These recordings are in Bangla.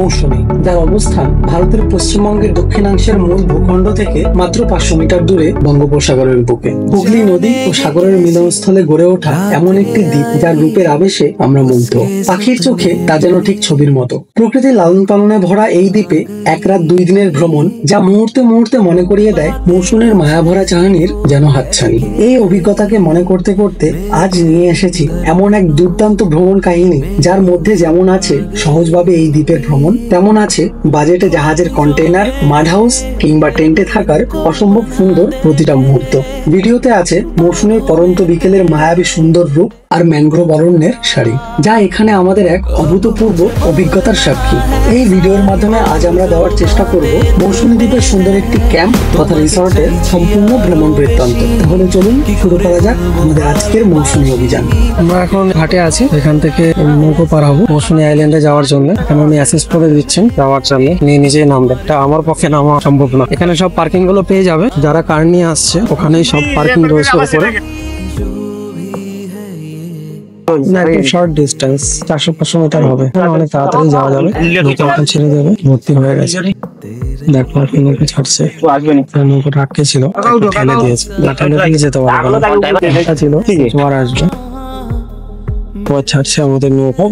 মৌসুমী, যার অবস্থান ভারতের পশ্চিমবঙ্গের দক্ষিণাংশের মূল ভূখণ্ড থেকে মাত্র 500 মিটার দূরে বঙ্গোপসাগরের বুকে। হুগলি নদী ও সাগরের মিলনস্থলে গড়ে ওঠা এমন একটি দ্বীপ যার রূপের আবেশে আমরা মুগ্ধ। পাখির চোখে তা যেন ঠিক ছবির মতো। প্রকৃতির লালন পালনে ভরা এই দ্বীপে 1 রাত 2 দিনের ভ্রমণ যা মুহূর্তে মুহূর্তে মনে করিয়ে দেয় মৌসুমীর মায়াভরা চাহনির যেন হাতছানি। এই অভিজ্ঞতাকে মনে করতে করতে আজ নিয়ে এসেছি এমন এক দুর্দান্ত ভ্রমণ কাহিনী, যার মধ্যে যেমন আছে সহজভাবে এই দ্বীপের ভ্রমণ, তেমন আছে বাজেটে জাহাজের কন্টেইনার, মাড হাউস কিংবা টেন্টে থাকার অসম্ভব সুন্দর প্রতিটা মুহূর্ত। ভিডিওতে আছে মৌসুমীর পরন্ত বিকেলের মায়াবী সুন্দর রূপ আর ম্যানগ্রোভ অরণ্যের সারি, যা এখানে আমাদের এক অভূতপূর্ব অভিজ্ঞতার সাক্ষী। এই ভিডিওর মাধ্যমে আজ আমরা দেওয়ার চেষ্টা করব মৌসুমী দ্বীপের সুন্দর একটি ক্যাম্প তথা রিসর্টের সম্পূর্ণ ভ্রমণ বৃত্তান্ত। তাহলে চলুন শুরু করা যাক আমাদের আজকের মৌসুমী অভিযান। আমরা এখন ঘাটে আছি, এখান থেকে নৌকো পার হবো মৌসুমী আইল্যান্ডে যাওয়ার জন্য। এখানে উনি অ্যাসিস্ট করে দিচ্ছেন যাওয়ার জন্য, নিয়ে নিজেই নামবে। এটা আমার পক্ষে নামা সম্ভব না। এখানে সব পার্কিং গুলো পেয়ে যাবে, যারা কার নিয়ে আসছে ওখানেই সব পার্কিং রয়েছে উপরে। শর্ট ডিস্টেন্স 400-500 মিটার হবে, অনেক তাড়াতাড়ি যাওয়া যাবে। নৌকা ছেড়ে দেবে, ভর্তি হয়ে গেছে। দেখো নৌকা ছাড়ছে, নৌকাটা আটকে ছিল, ঠেলে দিয়েছে। ঠেলে দিয়ে যেতে পারবে না, ছিল জোয়ার আসবে। পর ছাড়ছে আমাদের নৌকা।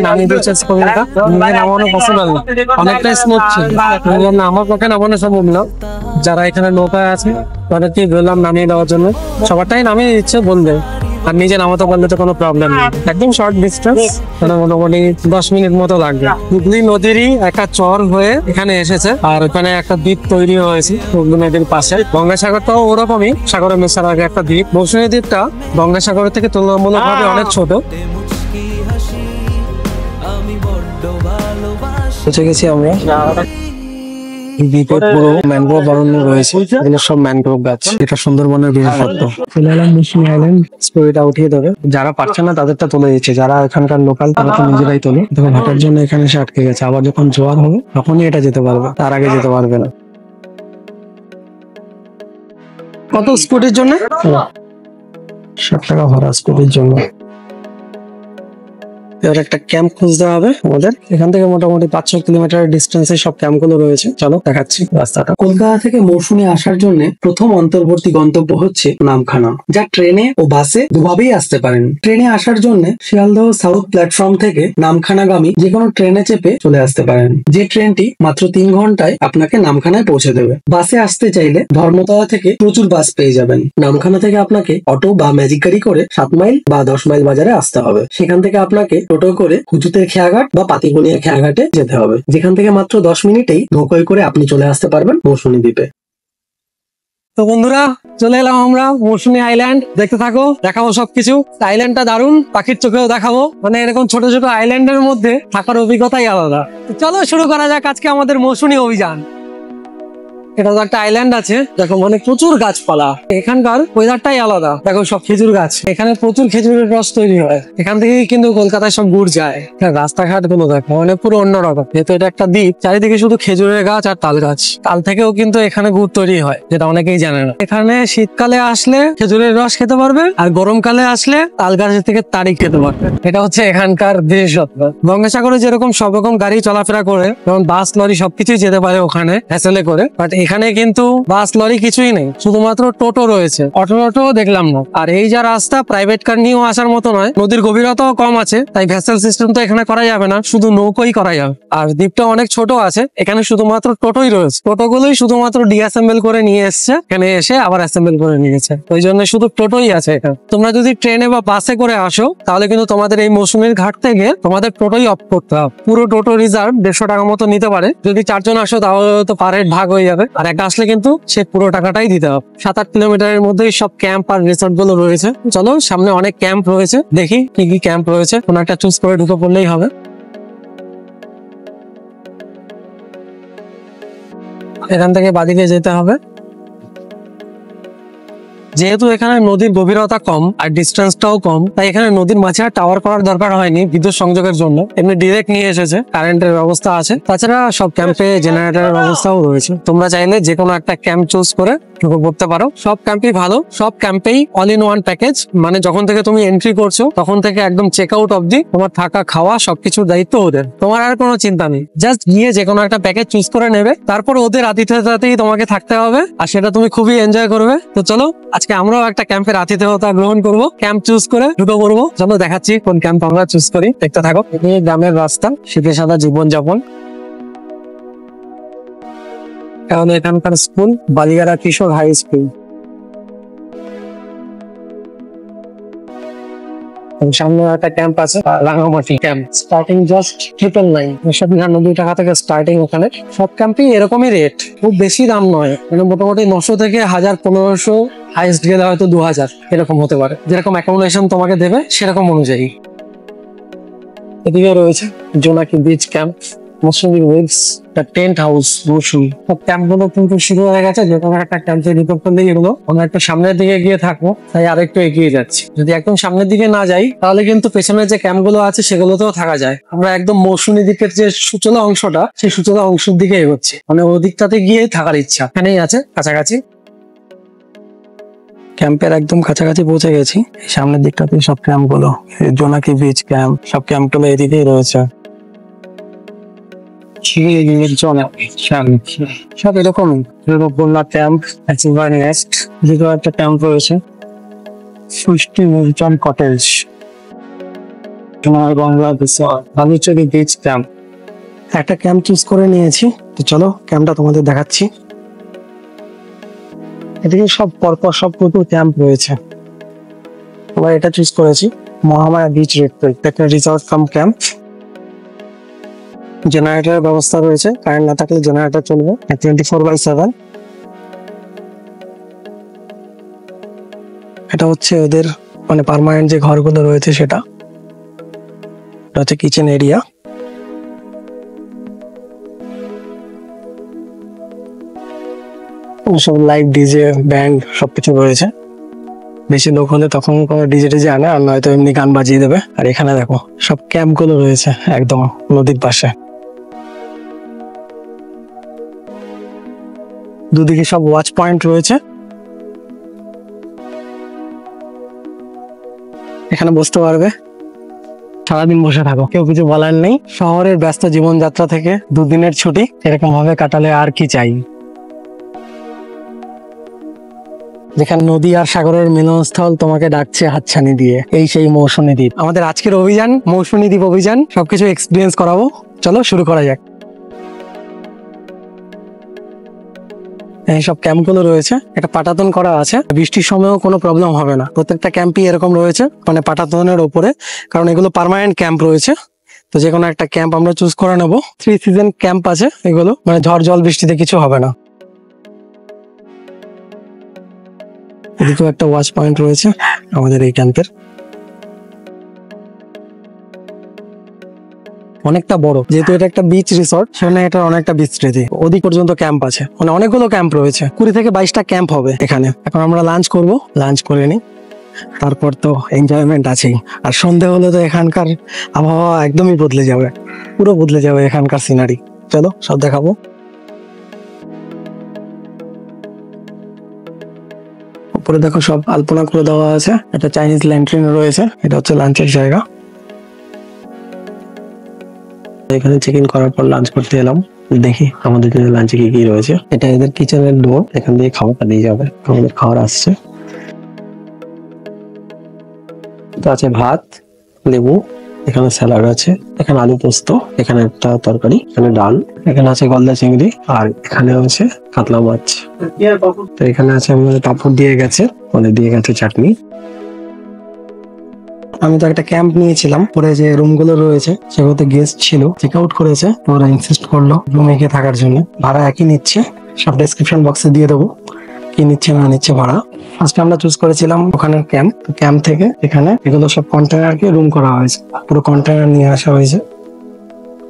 নামিয়ে দিয়েছে কবিতা, নামানো পসিবল না, অনেকটাই স্মুথ ছিল। আমার পক্ষে নামানো সম্ভব না। যারা এখানে নৌকায় আছে তাদেরকে বললাম নামিয়ে দেওয়ার জন্য, সবারটাই নামিয়ে দিচ্ছে বলবে, আর নিজে নামাতে পারলে তো কোনো প্রবলেম নেই। একদম শর্ট ডিস্টেন্স, মোটামুটি 10 মিনিট মতো লাগবে। হুগলি নদীরই একটা চর হয়ে এখানে এসেছে, আর ওখানে একটা দ্বীপ তৈরি হয়েছে হুগলি নদীর পাশে। গঙ্গাসাগরটাও ওরকমই, সাগরে মেশার আগে একটা দ্বীপ। মৌসুমী দ্বীপটা গঙ্গাসাগরের থেকে তুলনামূলকভাবে অনেক ছোট। পৌঁছে গেছি আমরা। দ্বীপের পুরো ম্যানগ্রোভ অরণ্য রয়েছে, এগুলো সব ম্যানগ্রোভ গাছ। এটা সুন্দরবনের বিশেষত্ব। চলে এলাম মৌসুমী আইল্যান্ড, স্টোরিটা উঠিয়ে দেবে। যারা পারছে না তাদেরটা তুলে দিচ্ছে, যারা এখানকার লোকাল তারা তো নিজেরাই তোলে। দেখো ভাটার জন্য এখানে এসে আটকে গেছে, আবার যখন জোয়ার হবে তখনই এটা যেতে পারবে, তার আগে যেতে পারবে না। কত স্কুটির জন্য? 60 টাকা ভাড়া স্কুটির জন্য। এবার একটা ক্যাম্প খুঁজতে হবে আমাদের। এখান থেকে মোটামুটি 500 কিলোমিটার ডিস্টেন্সে সব ক্যাম্প গুলো রয়েছে। চলো দেখাচ্ছি রাস্তাটা। কলকাতা থেকে মৌসুমী আসার জন্য প্রথম অন্তর্বর্তী গন্তব্য হচ্ছে নামখানা, যা ট্রেনে ও বাসে দুভাবেই আসতে পারেন। ট্রেনে আসার জন্য শিয়ালদহ সাউথ প্ল্যাটফর্ম থেকে নামখানাগামী যে কোনো ট্রেনে চেপে চলে আসতে পারেন, যে ট্রেনটি মাত্র 3 ঘন্টায় আপনাকে নামখানায় পৌঁছে দেবে। বাসে আসতে চাইলে ধর্মতলা থেকে প্রচুর বাস পেয়ে যাবেন। নামখানা থেকে আপনাকে অটো বা ম্যাজিক গাড়ি করে 7 মাইল বা 10 মাইল বাজারে আসতে হবে। সেখান থেকে আপনাকে টোটো করে হুজুতের খেয়াঘাট বা পাতিগনিয়া খেয়াঘাটে যেতে হবে, যেখান থেকে মাত্র 10 মিনিটেই নৌকায় করে আপনি চলে আসতে পারবেন মৌসুমী দ্বীপে। তো বন্ধুরা, চলে এলাম আমরা মৌসুমী আইল্যান্ড। দেখতে থাকো, দেখাবো সবকিছু। আইল্যান্ডটা দারুণ, পাখির চোখেও দেখাবো। মানে এরকম ছোট ছোট আইল্যান্ডের মধ্যে থাকার অভিজ্ঞতাই আলাদা। চলো শুরু করা যাক আজকে আমাদের মৌসুমী অভিযান। এটা তো একটা আইল্যান্ড আছে, দেখো মানে প্রচুর গাছপালা। এখানকার ওয়েদারটাই আলাদা। দেখো সব খেজুর গাছ, এখানে প্রচুর খেজুরের রস তৈরি হয়। এখান থেকেই কিন্তু কলকাতায় সব গুড় যায়। রাস্তাঘাট গুলো দেখো মানে পুরো অন্যরকম। যেহেতু এটা একটা দ্বীপ, চারিদিকে শুধু খেজুরের গাছ আর তাল গাছ। তাল থেকেও কিন্তু এখানে গুড় তৈরি হয়, যেটা অনেকেই জানে না। এখানে শীতকালে আসলে খেজুরের রস খেতে পারবে, আর গরমকালে আসলে তাল গাছের থেকে তারিখ খেতে পারবে। এটা হচ্ছে এখানকার বিশেষত্ব। গঙ্গাসাগরে যেরকম সব রকম গাড়ি চলাফেরা করে, যেমন বাস লরি সবকিছুই যেতে পারে ওখানে হ্যাসেলে করে, বাট এখানে কিন্তু বাস লরি কিছুই নেই, শুধুমাত্র টোটো রয়েছে। অটো দেখলাম না। আর এই যা রাস্তা, প্রাইভেট কার নিয়েও আসার মতো নয়। নদীর গভীরতাও কম আছে, তাই ভেসেল সিস্টেম তো এখানে করা যাবে না, শুধু নৌকোই করা যাবে। আর দ্বীপটা অনেক ছোট আছে, এখানে শুধুমাত্র টোটোই রয়েছে। টোটোগুলোই শুধুমাত্র ডিঅ্যাসেম্বল করে নিয়ে এসছে, এখানে এসে আবার অ্যাসেম্বল করে নিয়েছে। ওই জন্য শুধু টোটোই আছে এখানে। তোমরা যদি ট্রেনে বা বাসে করে আসো, তাহলে কিন্তু তোমাদের এই মৌসুমীর ঘাট থেকে তোমাদের টোটোই অফ করতে হবে। পুরো টোটো রিজার্ভ 150 টাকা মতো নিতে পারে। যদি 4 জন আসো তাহলে তো পার হেড ভাগ হয়ে যাবে, আর একটা আসলে কিন্তু সে পুরো টাকাটাই দিতে হবে। 7-8 কিলোমিটারের মধ্যেই সব ক্যাম্প আর রিসোর্ট গুলো রয়েছে। চলো সামনে অনেক ক্যাম্প রয়েছে, দেখি কি কি ক্যাম্প রয়েছে। কোনো একটা চুজ করে ঢুকে পড়লেই হবে। এখান থেকে বাদিকে যেতে হবে। যেহেতু এখানে নদীর গভীরতা কম আর ডিস্টেন্সটাও কম, তাই এখানে নদীর মাঝে আর টাওয়ার করার দরকার হয়নি বিদ্যুৎ সংযোগের জন্য। এমনি ডিরেক্ট নিয়ে এসেছে, কারেন্টের ব্যবস্থা আছে। তাছাড়া সব ক্যাম্পে জেনারেটরের ব্যবস্থাও রয়েছে। তোমরা চাইলে যে কোনো একটা ক্যাম্প চুজ করে ঢুকে পড়তে পারো। সব ক্যাম্পই ভালো, সব ক্যাম্পেই অল ইন ওয়ান প্যাকেজ, মানে যখন থেকে তুমি এন্ট্রি করছো তখন থেকে একদম চেক আউট অবধি তোমার থাকা খাওয়া সবকিছুর দায়িত্ব ওদের। তোমার আর কোনো চিন্তা নেই, জাস্ট গিয়ে যে কোনো একটা প্যাকেজ চুজ করে নেবে, তারপর ওদের আতিথেয়তাতেই তোমাকে থাকতে হবে, আর সেটা তুমি খুবই এনজয় করবে। তো চলো আজকে আমরাও একটা ক্যাম্পের আতিথেয়তা গ্রহণ করবো, ক্যাম্প চুজ করে ঢুকে পড়বো। চলো দেখাচ্ছি কোন ক্যাম্প আমরা চুজ করি, দেখতে থাকো। এই গ্রামের রাস্তা, শীতে সাদা জীবনযাপন। কারণ এখানকার স্কুল বালিয়ারা কিশোর হাই স্কুল। সামনে একটা ক্যাম্প আছে, রাঙামাটি ক্যাম্প, স্টার্টিং জাস্ট 999 টাকা থেকে স্টার্টিং। ওখানে সব ক্যাম্পই এরকমই রেট, খুব বেশি দাম নয়, মানে মোটামুটি 900 থেকে 1000, 1500, হাইস্ট গেলে হয়তো 2000 এরকম হতে পারে, যেরকম অ্যাকোমোডেশন তোমাকে দেবে সেরকম অনুযায়ী। এদিকে রয়েছে Jonaki beach camp, Mousumi waves, the tent house Mousumi. সব ক্যাম্প গুলো কিন্তু শুরু হয়ে গেছে, যে কোনো একটা ক্যাম্পে রিপোর্ট করলে এগুলো আমরা একটু সামনের দিকে গিয়ে থাকবো, তাই আর একটু এগিয়ে যাচ্ছি। যদি একদম সামনের দিকে না যাই তাহলে কিন্তু পেছনের যে ক্যাম্প গুলো আছে সেগুলোতেও থাকা যায়। আমরা একদম মৌসুমী দিকের যে সূচনা অংশটা, সেই সূচনা অংশের দিকে এগোচ্ছি, মানে ওদিকটাতে গিয়ে থাকার ইচ্ছা। এখানেই আছে কাছাকাছি, ক্যাম্পের একদম কাছাকাছি পৌঁছে গেছি। সামনের দিকটাতে সব ক্যাম্প গুলো, জোনাকি বিচ ক্যাম্প, সব ক্যাম্প গুলো এদিকেই রয়েছে। সব এরকমই, বন্যা ক্যাম্প, নেস্ট, যেটা একটা ক্যাম্প রয়েছে, সৃষ্টি Milton cottage, Baluchari beach camp. একটা ক্যাম্প চুজ করে নিয়েছি, তো চলো ক্যাম্পটা তোমাদের দেখাচ্ছি। এদিকে সব পরপর সব প্রচুর ক্যাম্প রয়েছে। আমরা এটা চুজ করেছি, মহামায়া বিচ রিট্রিট, একটা রিসর্ট কাম ক্যাম্প। জেনারেটরের ব্যবস্থা রয়েছে, কারেন্ট না থাকলে জেনারেটর চলবে 24/7। এটা হচ্ছে ওদের মানে পার্মানেন্ট যে ঘরগুলো রয়েছে সেটা। এটা হচ্ছে কিচেন এরিয়া। সব লাইভ ডিজে ব্যান্ড সবকিছু রয়েছে। বেশি লোক হলে তখন কোনো ডিজে টিজে আনে, আর নয়তো এমনি গান বাজিয়ে দেবে। আর এখানে দেখো সব ক্যাম্প গুলো রয়েছে একদম নদীর পাশে, দুদিকে সব ওয়াচ পয়েন্ট রয়েছে। এখানে বসতে পারবে, সারাদিন বসে থাকো, কেউ কিছু বলার নেই। শহরের ব্যস্ত জীবনযাত্রা থেকে দুদিনের ছুটি এরকম ভাবে কাটালে আর কি চাই। যেখানে নদী আর সাগরের মিলনস্থল তোমাকে ডাকছে হাতছানি দিয়ে, এই সেই মৌসুমী দ্বীপ। আমাদের আজকের অভিযান মৌসুমী দ্বীপ অভিযান, সবকিছু এক্সপিরিয়েন্স করাবো। চলো শুরু করা যাক। এইসব ক্যাম্প গুলো রয়েছে, একটা পাটাতন করা আছে, বৃষ্টির সময়ও কোনো প্রবলেম হবে না। প্রত্যেকটা ক্যাম্পই এরকম রয়েছে, মানে পাটাতনের ওপরে, কারণ এগুলো পার্মানেন্ট ক্যাম্প রয়েছে। তো যে কোনো একটা ক্যাম্প আমরা চুজ করে নেবো। 3 সিজন ক্যাম্প আছে এগুলো, মানে ঝড় জল বৃষ্টিতে কিছু হবে না। এদিকেও একটা ওয়াচ পয়েন্ট রয়েছে আমাদের এই ক্যাম্পের, অনেকটা বড়, যেহেতু এটা একটা বিচ রিসর্ট, সেখানে এটা অনেকটা বিস্তৃতি, ওদিক পর্যন্ত ক্যাম্প আছে, মানে অনেকগুলো ক্যাম্প রয়েছে। 20 থেকে 22টা ক্যাম্প হবে এখানে। এখন আমরা লাঞ্চ করব, লাঞ্চ করে নিই, তারপর তো এনজয়মেন্ট আছেই। আর সন্ধে হলে তো এখানকার আবহাওয়া একদমই বদলে যাবে, পুরো বদলে যাবে এখানকার সিনারি। চলো সব দেখাবো। উপরে দেখো সব আলপনা করে দেওয়া আছে, একটা চাইনিজ ল্যান্ট্রিন রয়েছে, এটা হচ্ছে লাঞ্চের জায়গা। এখানে চেক ইন করার পর লাঞ্চ করতে এলাম, দেখি আমাদের জন্য লাঞ্চে কি কি রয়েছে। এটা এদের কিচেনের ডোর, এখান দিয়ে খাবারটা দিয়ে যাবে। আমাদের খাবার আসছে, তো আছে ভাত, লেবু, এখানে স্যালাড আছে, এখানে আলু পোস্ত, এখানে একটা তরকারি, এখানে ডাল, এখানে আছে গলদা চিংড়ি, আর এখানে আছে কাতলা মাছ। তো এখানে আছে আমাদের পাঁপড় দিয়ে গেছে, ওদের দিয়ে গেছে চাটনি। আমি তো একটা ক্যাম্প নিয়েছিলাম, পরে যে রুম গুলো রয়েছে সেগুলোতে গেস্ট ছিল, চেক আউট করেছে, ওরা ইনসিস্ট করলো রুমে গিয়ে থাকার জন্য। ভাড়া একই নিচ্ছে, সব ডেসক্রিপশন বক্সে দিয়ে দেবো কি নিচ্ছে না নিচ্ছে ভাড়া। আজকে আমরা চুজ করেছিলাম ওখানের ক্যাম্প, ক্যাম্প থেকে এখানে এগুলো সব কন্টেনারকে রুম করা হয়েছে, পুরো কন্টেনার নিয়ে আসা হয়েছে।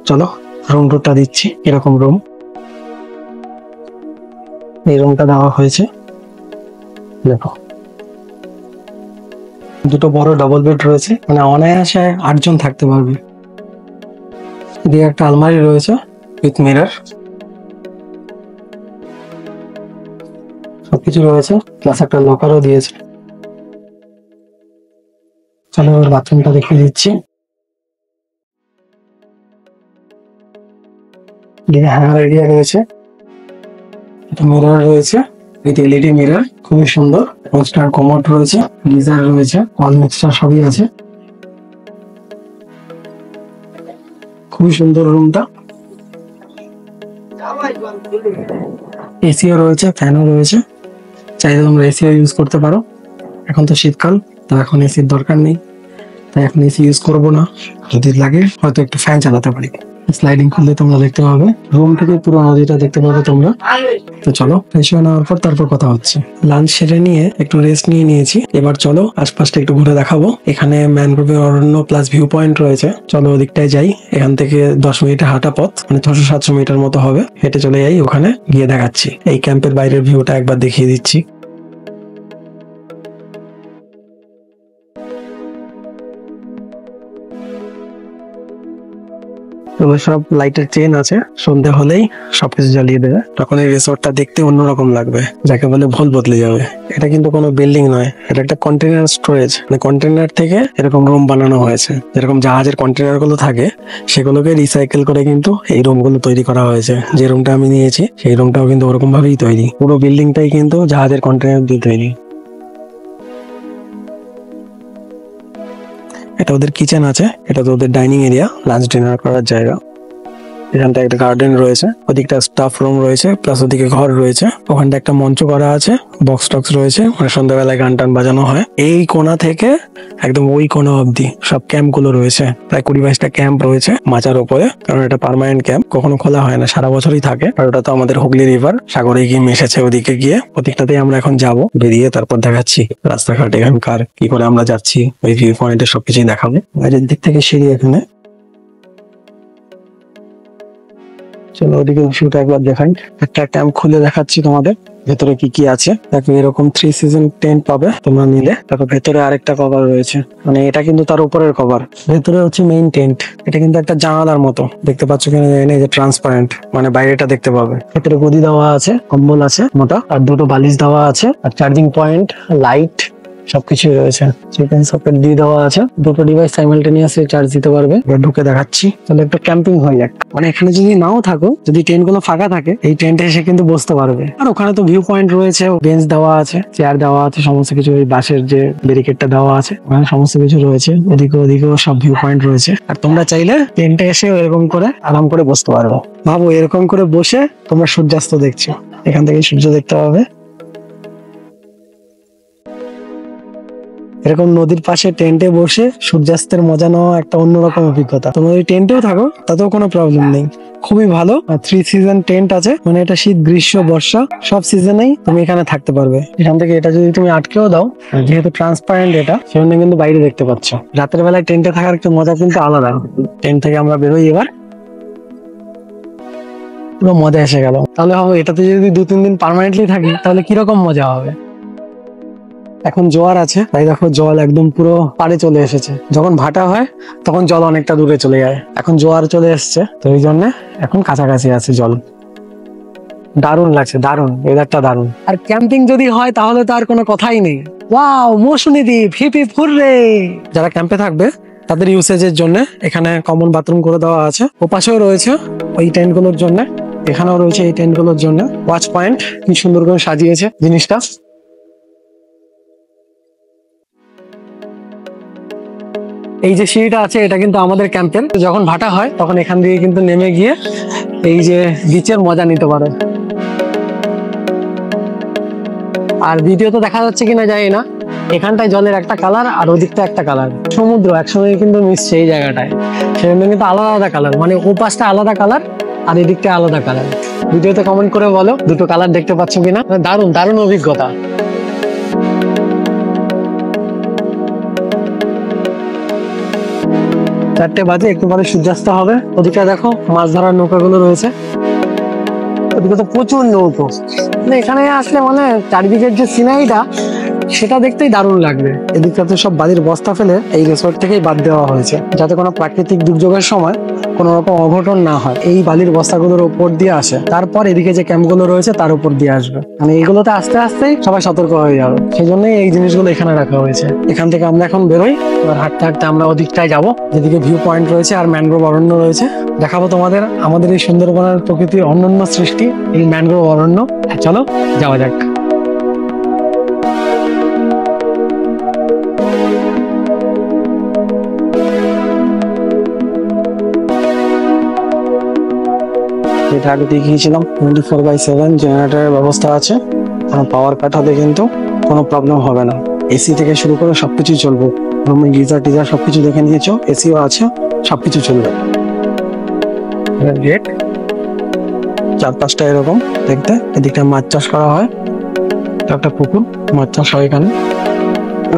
চলো রুম টুরটা দিচ্ছি, এরকম রুম, এই রুমটা দেওয়া হয়েছে। দেখো দুটো বড় ডাবল বেড রয়েছে, মানে অনায়াসে 8 জন থাকতে পারবে। দিয়ে একটা আলমারি রয়েছে উইথ মিরর, সবকিছু রয়েছে, প্লাস একটা লকারও দিয়েছে। চলো এবার বাথরুমটা দেখিয়ে দিচ্ছি। হ্যাঙ্গার এরিয়া রয়েছে, মিরর রয়েছে, উইথ এলইডি মিরর, খুবই সুন্দর। পোস্টার কমোড রয়েছে, গিজার রয়েছে, অল মিক্সচার সবই আছে। খুবই সুন্দর রুমটা। এসিও রয়েছে, ফ্যানও রয়েছে, চাইলে তোমরা এসিও ইউজ করতে পারো। এখন তো শীতকাল, তো এখন এসির দরকার নেই, তাই এখন এসি ইউজ করবো না। যদি লাগে হয়তো একটু ফ্যান চালাতে পারি। স্লাইডিং খুললে তোমরা দেখতে পাবে, রুম থেকে পুরো নদীটা দেখতে পাবে তোমরা। তো চলো ফ্রেশ হয়ে নেওয়ার পর তারপর কথা হচ্ছে। লাঞ্চ সেরে নিয়ে একটু রেস্ট নিয়ে নিয়েছি, এবার চলো আশপাশটা একটু ঘুরে দেখাবো। এখানে ম্যানগ্রোভের অরণ্য প্লাস ভিউ পয়েন্ট রয়েছে, চলো ওদিকটায় যাই। এখান থেকে 10 মিনিটে হাঁটা পথ, মানে 600-700 মিটার মতো হবে, হেঁটে চলে যাই। ওখানে গিয়ে দেখাচ্ছি। এই ক্যাম্পের বাইরের ভিউটা একবার দেখিয়ে দিচ্ছি। সব লাইটের চেন আছে, সন্ধে হলেই সবকিছু জ্বালিয়ে দেবে, তখন এই রিসোর্টটা দেখতে অন্যরকম লাগবে, যাকে বলে ভুল বদলে যাবে। এটা কিন্তু কোনো বিল্ডিং নয়, এটা একটা কন্টেনার স্টোরেজ, মানে কন্টেনার থেকে এরকম রুম বানানো হয়েছে। যেরকম জাহাজের কন্টেনার গুলো থাকে, সেগুলোকে রিসাইকেল করে কিন্তু এই রুম গুলো তৈরি করা হয়েছে। যে রুমটা আমি নিয়েছি সেই রুমটাও কিন্তু ওরকম ভাবেই তৈরি, পুরো বিল্ডিংটাই কিন্তু জাহাজের কন্টেনার দিয়ে তৈরি। এটা ওদের কিচেন আছে, এটা তো ওদের ডাইনিং এরিয়া, লাঞ্চ ডিনার করার জায়গা। এখানটা একটা গার্ডেন রয়েছে, ওদিকটা স্টাফ রুম রয়েছে, প্লাস ওদিকে ঘর রয়েছে। ওখানটা একটা মঞ্চ করা আছে, বক্স টক্স রয়েছে, মানে সন্ধ্যাবেলায় গান টান বাজানো হয়। এই কোণা থেকে একদম ওই কোণা অব্দি সব ক্যাম্প গুলো রয়েছে, প্রায় 20-22টা ক্যাম্প রয়েছে মাচার উপরে, কারণ এটা পার্মানেন্ট ক্যাম্প, কখনো খোলা হয় না, সারা বছরই থাকে। আর ওটা তো আমাদের হুগলি রিভার সাগরে গিয়ে মিশেছে, ওদিকে গিয়ে ওদিকটাতেই আমরা এখন যাব। বেরিয়ে তারপর দেখাচ্ছি রাস্তাঘাট এখানকার কি করে আমরা যাচ্ছি, ওই ভিউ পয়েন্টে সবকিছুই দেখাবো। বাইরের দিক থেকে সিঁড়ি এখানে, চলো ওদিকে ভিউটা একবার দেখাই। একটা ক্যাম্প খুলে দেখাচ্ছি তোমাদের, ভেতরে কি কি আছে। দেখো এরকম 3 সিজন টেন্ট পাবে তোমরা নিলে। তারপর ভেতরে আরেকটা কভার রয়েছে, মানে এটা কিন্তু তার উপরের কভার। ভেতরে হচ্ছে মেইন টেন্ট, এটা কিন্তু একটা জানালার মতো, দেখতে পাচ্ছ কিনা জানি না, এই যে ট্রান্সপারেন্ট, মানে বাইরেটা দেখতে পাবে। ভেতরে গদি দেওয়া আছে, কম্বল আছে মোটা, আর দুটো বালিশ দেওয়া আছে, আর চার্জিং পয়েন্ট, লাইট সবকিছু রয়েছে। চিকেন সকেট দিয়ে দেওয়া আছে, দুটো ডিভাইস সাইমালটেনিয়াসলি চার্জ দিতে পারবে। এবার ঢুকে দেখাচ্ছি, তাহলে একটা ক্যাম্পিং হয়ে যাক। মানে এখানে যদি নাও থাকো, যদি টেন্ট গুলো ফাঁকা থাকে, এই টেন্টে এসে কিন্তু বসতে পারবে। আর ওখানে তো ভিউ পয়েন্ট রয়েছে, বেঞ্চ দেওয়া আছে, চেয়ার দেওয়া আছে, সমস্ত কিছু। ওই বাঁশের যে ব্যারিকেডটা দেওয়া আছে, ওখানে সমস্ত কিছু রয়েছে। ওদিকেও সব ভিউ পয়েন্ট রয়েছে। আর তোমরা চাইলে টেন্টে এসে এরকম করে আরাম করে বসতে পারবে। ভাবো এরকম করে বসে তোমরা সূর্যাস্ত দেখছো, এখান থেকে সূর্য দেখতে পাবে। এরকম নদীর পাশে টেন্টে বসে সূর্যাস্তের মজা নেওয়া একটা অন্যরকম অভিজ্ঞতা। তোমরা ওই টেন্টেও থাকো তাতেও কোনো প্রবলেম নেই, খুবই ভালো। 3 সিজন টেন্ট আছে, মানে এটা শীত, গ্রীষ্ম, বর্ষা সব সিজনেই তুমি এখানে থাকতে পারবে। এখান থেকে এটা যদি তুমি আটকেও দাও, যেহেতু ট্রান্সপারেন্ট এটা, সেজন্য কিন্তু বাইরে দেখতে পাচ্ছ। রাতের বেলায় টেন্টে থাকার একটু মজা কিন্তু আলাদা। টেন্ট থেকে আমরা বেরোই এবার, পুরো মজা এসে গেল। তাহলে হবে এটাতে যদি 2-3 দিন পার্মানেন্টলি থাকি, তাহলে কিরকম মজা হবে। এখন জোয়ার আছে, তাই দেখো জল একদম পুরো পাড়ে চলে এসেছে। যখন ভাটা হয় তখন জল অনেকটা দূরে চলে যায়, এখন জোয়ার চলে এসছে, তো এই জন্য এখন কাছাকাছি আছে জল। দারুণ লাগছে, দারুণ, ওয়েদারটা দারুণ। আর ক্যাম্পিং যদি হয় তাহলে তো আর কোনো কথাই নেই। ওয়াও, মৌসুমী দ্বীপ, হিপ হিপ হুররে। যারা ক্যাম্পে থাকবে তাদের ইউসেজের জন্য এখানে কমন বাথরুম করে দেওয়া আছে। ওপাশেও রয়েছে ওই টেন্ট গুলোর জন্য, এখানেও রয়েছে এই টেন্ট গুলোর জন্য। ওয়াচ পয়েন্ট কি সুন্দর করে সাজিয়েছে জিনিসটা। এই যে সিঁড়িটা আছে, এটা কিন্তু আমাদের ক্যাম্পের। যখন ভাটা হয় তখন এখান দিয়ে কিন্তু নেমে গিয়ে এই যে বিচের মজা নিতে পারো। আর ভিডিওতে দেখা যাচ্ছে কিনা জানি না, এখানটায় জলের একটা কালার আর ওদিকটা একটা কালার, সমুদ্র একসঙ্গে কিন্তু মিশছে এই জায়গাটায়, সেজন্য কিন্তু আলাদা আলাদা কালার, মানে ও পাশটা আলাদা কালার আর এদিকটা আলাদা কালার। ভিডিওতে কমেন্ট করে বলো দুটো কালার দেখতে পাচ্ছ কিনা। দারুণ দারুণ অভিজ্ঞতা। 4টে বাজে, একটু পরে সূর্যাস্ত হবে। ওদিকে দেখো মাছ ধরার নৌকাগুলো রয়েছে, ওদিকে তো প্রচুর নৌকো। মানে এখানে আসলে মানে চারিদিকের যে সিনারিটা সেটা দেখতেই দারুণ লাগবে। এদিকটাতে সব বালির বস্তা ফেলে এই রিসোর্ট থেকেই বাদ দেওয়া হয়েছে, যাতে কোনো প্রাকৃতিক দুর্যোগের সময় কোনো রকম অঘটন না হয়। এই বালির বস্তাগুলোর উপর দিয়ে আসে, তারপর এদিকে যে ক্যাম্পগুলো রয়েছে তার উপর দিয়ে আসবে। মানে এইগুলোতে আস্তে আস্তেই সবাই সতর্ক হয়ে যাবে, সেই জন্যই এই জিনিসগুলো এখানে রাখা হয়েছে। এখান থেকে আমরা এখন বেরোই, এবার হাঁটতে হাঁটতে আমরা ওদিকটায় যাবো যেদিকে ভিউ পয়েন্ট রয়েছে আর ম্যানগ্রোভ অরণ্য রয়েছে। দেখাবো তোমাদের আমাদের এই সুন্দরবনের প্রকৃতির অনন্য সৃষ্টি এই ম্যানগ্রোভ অরণ্য। চলো যাওয়া যাক। এটা আগে দেখিয়েছিলাম 24/7 জেনারেটরের ব্যবস্থা আছে, কোনো পাওয়ার কাট হলে কিন্তু কোনো প্রবলেম হবে না। এসি থেকে শুরু করে সবকিছু চলবে, রুমে গিজার টিজার সবকিছু দেখে নিয়েছো, এসিও আছে, সবকিছু চলবে। গেট 4-5টা এরকম দেখতে। এদিকটা মাছ চাষ করা হয়, একটা পুকুর, মাছ চাষ হয় এখানে।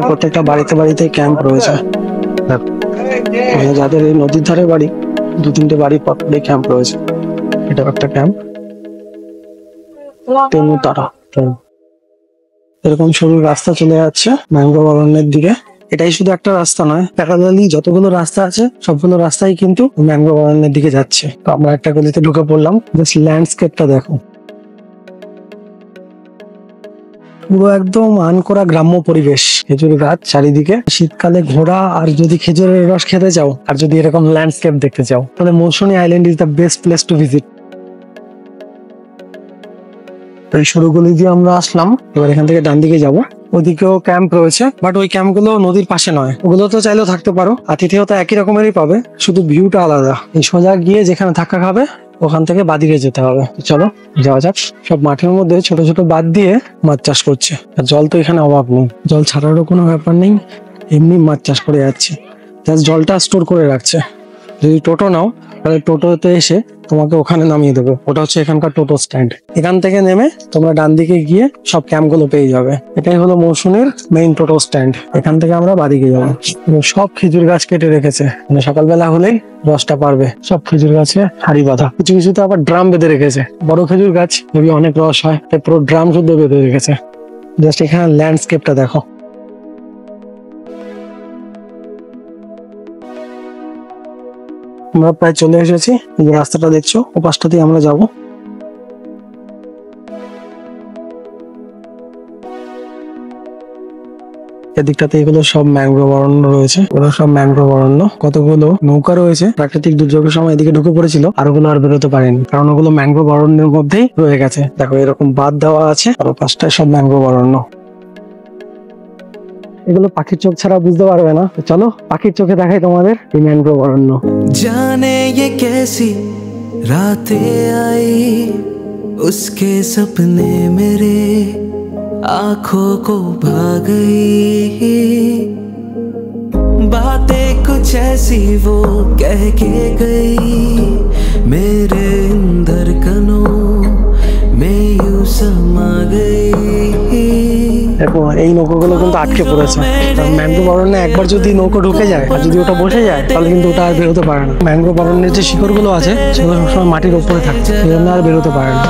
প্রত্যেকটা বাড়িতে বাড়িতে ক্যাম্প রয়েছে। যাদের এই নদীর ধারে বাড়ি, 2-3টে বাড়ি পরে ক্যাম্প রয়েছে। এটা একটা ক্যাম্প, তারা এরকম সরু রাস্তা চলে যাচ্ছে ম্যানগ্রোভ অরণ্যের দিকে। এটাই শুধু একটা রাস্তা নয়, প্যারালালি যতগুলো রাস্তা আছে সবগুলো রাস্তাই কিন্তু ম্যানগ্রোভ অরণ্যের দিকে যাচ্ছে। তো আমরা একটা গলিতে ঢুকে পড়লাম, জাস্ট ল্যান্ডস্কেপটা দেখো, পুরো একদম আনকোরা গ্রাম্য পরিবেশ, খেজুর গাছ চারিদিকে। শীতকালে ঘোরা আর যদি খেজুরের রস খেতে চাও আর যদি এরকম ল্যান্ডস্কেপ দেখতে চাও, তাহলে Mousumi island is the best place to visit. এই সরু গলি দিয়ে আমরা আসলাম, এবার এখান থেকে ডান দিকে যাবো। ওদিকেও ক্যাম্প রয়েছে, বাট ওই ক্যাম্প গুলো নদীর পাশে নয়, ওগুলো তো চাইলেও থাকতে পারো, আতিথেয়তা একই রকমেরই পাবে, শুধু ভিউটা আলাদা। এই সোজা গিয়ে যেখানে ধাক্কা খাবে ওখান থেকে বাদিকে যেতে হবে। চলো যাওয়া যাক। সব মাঠের মধ্যে ছোট ছোট বাদ দিয়ে মাছ চাষ করছে, আর জল তো এখানে অভাব নেই, জল ছাড়ারও কোনো ব্যাপার নেই, এমনি মাছ চাষ করে যাচ্ছে। জাস্ট জলটা স্টোর করে রাখছে। যদি টোটো নাও তাহলে টোটোতে এসে তোমাকে ওখানে নামিয়ে দেবে, ওটা হচ্ছে এখানকার টোটো স্ট্যান্ড। এখান থেকে নেমে তোমরা ডান দিকে গিয়ে সব ক্যাম্প গুলো পেয়ে যাবে। এটাই হলো মৌসুমীর মেইন টোটো স্ট্যান্ড। এখান থেকে আমরা বাদিকে যাবো। সব খেজুর গাছ কেটে রেখেছে, মানে সকালবেলা হলেই রসটা পারবে। সব খেজুর গাছে হাড়ি বাঁধা, কিছু কিছুতে আবার ড্রাম বেঁধে রেখেছে। বড় খেজুর গাছ যদি অনেক রস হয় তাই পুরো ড্রাম শুদ্ধ বেঁধে রেখেছে। জাস্ট এখানে ল্যান্ডস্কেপটা দেখো। আমরা প্রায় চলে এসেছি, যে রাস্তাটা দেখছো ও পাশটা দিয়ে আমরা যাব। এদিকটাতে এগুলো সব ম্যানগ্রোভ অরণ্য রয়েছে, ওগুলো সব ম্যানগ্রোভ অরণ্য। কতগুলো নৌকা রয়েছে প্রাকৃতিক দুর্যোগের সময় এদিকে ঢুকে পড়েছিল, আর ওগুলো আর বেরোতে পারেনি, কারণ ওগুলো ম্যানগ্রোভ অরণ্যের মধ্যেই রয়ে গেছে। দেখো এরকম বাঁধ দেওয়া আছে, আর পাশটায় সব ম্যানগ্রোভ অরণ্য। এগুলো পাখির চোখ ছাড়া বুঝতে পারবে না। চলো পাখির চোখে দেখাই তোমাদের এই ম্যানগ্রোভ অরণ্য। जाने ये कैसी रातें आई, उसके सपने मेरे आंखों को भा गई। बातें कुछ ऐसी वो कह के गई, मेरे धड़कनों में यूं समा गई। দেখো এই নৌকোগুলো কিন্তু আটকে পড়েছে। ম্যানগ্রোভ অরণ্যে একবার যদি নৌকো ঢুকে যায় আর যদি ওটা বসে যায় তাহলে কিন্তু ওটা আর বেরোতে পারে না। ম্যানগ্রোভ অরণ্যের যে শিকড়গুলো আছে সেগুলো সবসময় মাটির উপরে থাকে, সেই জন্য আর বেরোতে পারে না।